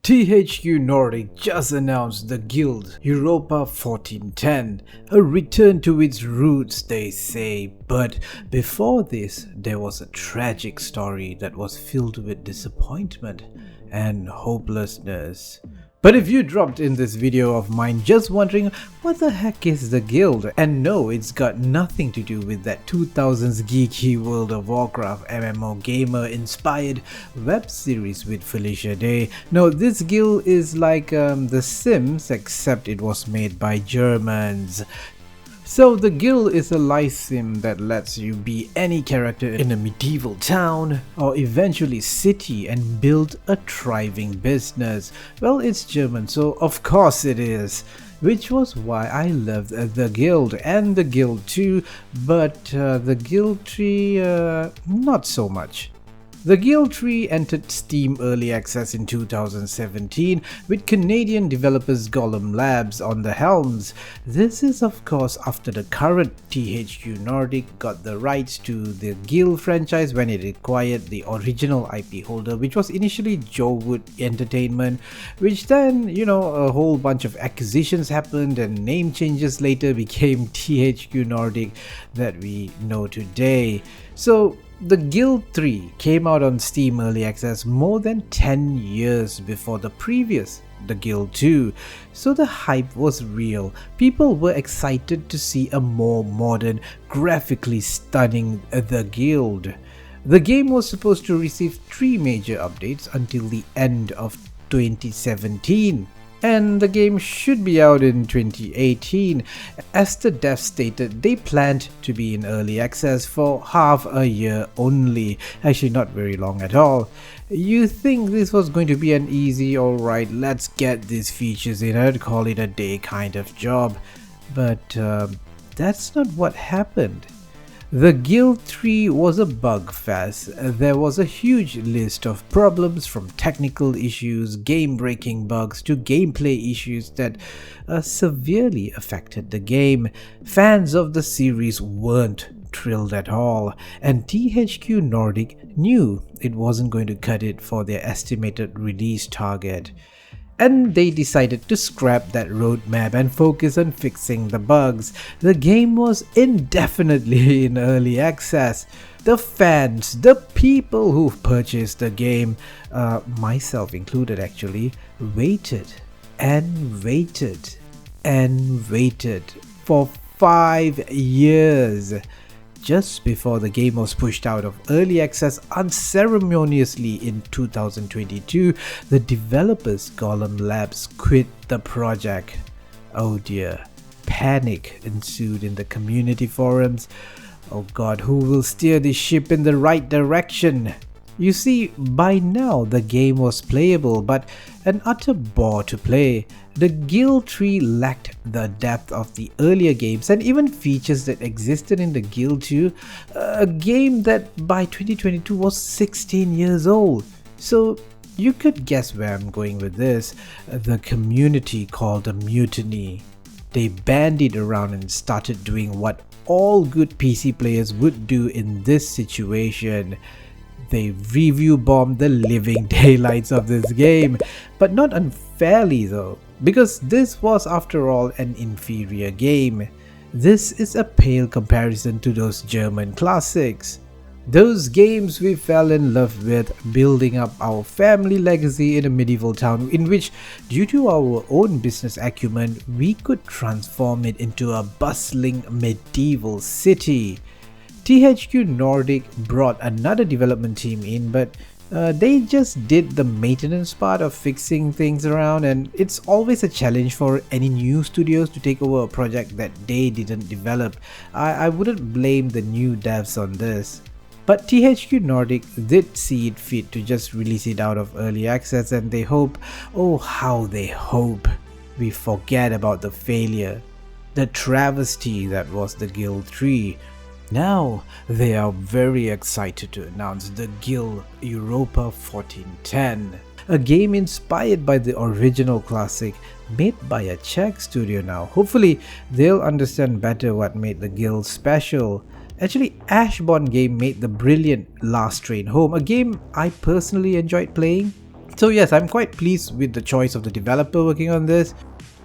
THQ Nordic just announced the Guild Europa 1410, a return to its roots they say, but before this there was a tragic story that was filled with disappointment and hopelessness. But if you dropped in this video of mine just wondering what the heck is the Guild, and no, it's got nothing to do with that 2000s geeky World of Warcraft MMO gamer inspired web series with Felicia Day. No, this Guild is like The Sims, except it was made by Germans. So the Guild is a life sim that lets you be any character in a medieval town or eventually city and build a thriving business. Well, it's German, so of course it is. Which was why I loved the Guild and the Guild 2, but the Guild 3 not so much. The Guild 3 entered Steam Early Access in 2017 with Canadian developers Golem Labs on the helms. This is of course after the current THQ Nordic got the rights to the Guild franchise when it acquired the original IP holder, which was initially Joe Wood Entertainment, which then, a whole bunch of acquisitions happened and name changes later became THQ Nordic that we know today. So the Guild 3 came out on Steam Early Access more than 10 years before the previous, the Guild 2, so the hype was real. People were excited to see a more modern, graphically stunning The Guild. The game was supposed to receive 3 major updates until the end of 2017. And the game should be out in 2018. As the devs stated, they planned to be in early access for half a year only. Actually, not very long at all. You think this was going to be an easy, alright, let's get these features in and call it a day kind of job. But that's not what happened. The Guild 3 was a bug fest. There was a huge list of problems, from technical issues, game-breaking bugs to gameplay issues that severely affected the game. Fans of the series weren't thrilled at all, and THQ Nordic knew it wasn't going to cut it for their estimated release target. And they decided to scrap that roadmap and focus on fixing the bugs. The game was indefinitely in early access. The fans, the people who purchased the game, myself included actually, waited and waited and waited for 5 years. Just before the game was pushed out of early access unceremoniously in 2022, the developers Golem Labs quit the project. Oh dear, panic ensued in the community forums. Oh god, who will steer the ship in the right direction? You see, by now the game was playable, but an utter bore to play. The Guild 3 lacked the depth of the earlier games and even features that existed in the Guild 2, a game that by 2022 was 16 years old. So you could guess where I'm going with this. The community called a mutiny. They bandied around and started doing what all good PC players would do in this situation. They review bombed the living daylights of this game, but not unfairly though, because this was after all an inferior game. This is a pale comparison to those German classics. Those games we fell in love with, building up our family legacy in a medieval town in which, due to our own business acumen, we could transform it into a bustling medieval city. THQ Nordic brought another development team in, but they just did the maintenance part of fixing things around, and it's always a challenge for any new studios to take over a project that they didn't develop. I wouldn't blame the new devs on this. But THQ Nordic did see it fit to just release it out of early access, and they hope, oh how they hope, we forget about the failure, the travesty that was the Guild 3. Now they are very excited to announce the Guild Europa 1410, a game inspired by the original classic made by a Czech studio now. Hopefully they'll understand better what made the Guild special. Actually, Ashborn game made the brilliant Last Train Home, a game I personally enjoyed playing. So yes, I'm quite pleased with the choice of the developer working on this,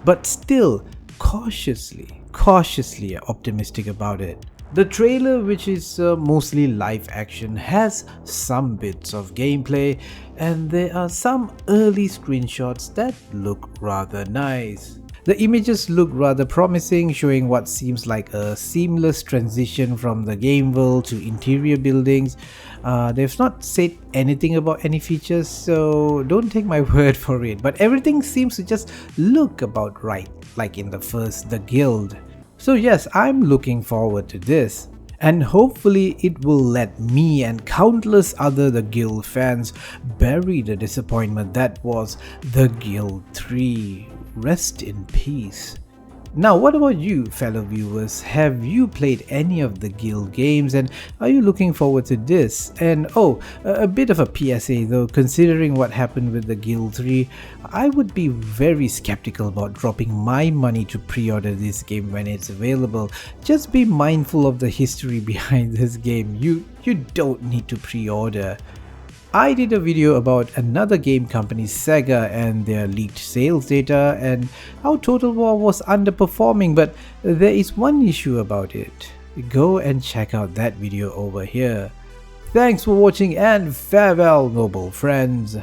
but still cautiously optimistic about it. The trailer, which is mostly live action, has some bits of gameplay, and there are some early screenshots that look rather nice. The images look rather promising, showing what seems like a seamless transition from the game world to interior buildings. They've not said anything about any features, so don't take my word for it, but everything seems to just look about right, like in the Guild. So yes, I'm looking forward to this, and hopefully it will let me and countless other The Guild fans bury the disappointment that was The Guild 3. Rest in peace. Now, what about you, fellow viewers? Have you played any of the Guild games, and are you looking forward to this? And oh, a bit of a PSA though, considering what happened with the Guild 3, I would be very skeptical about dropping my money to pre-order this game when it's available. Just be mindful of the history behind this game. You don't need to pre-order. I did a video about another game company, Sega, and their leaked sales data and how Total War was underperforming, but there is one issue about it. Go and check out that video over here. Thanks for watching and farewell, noble friends.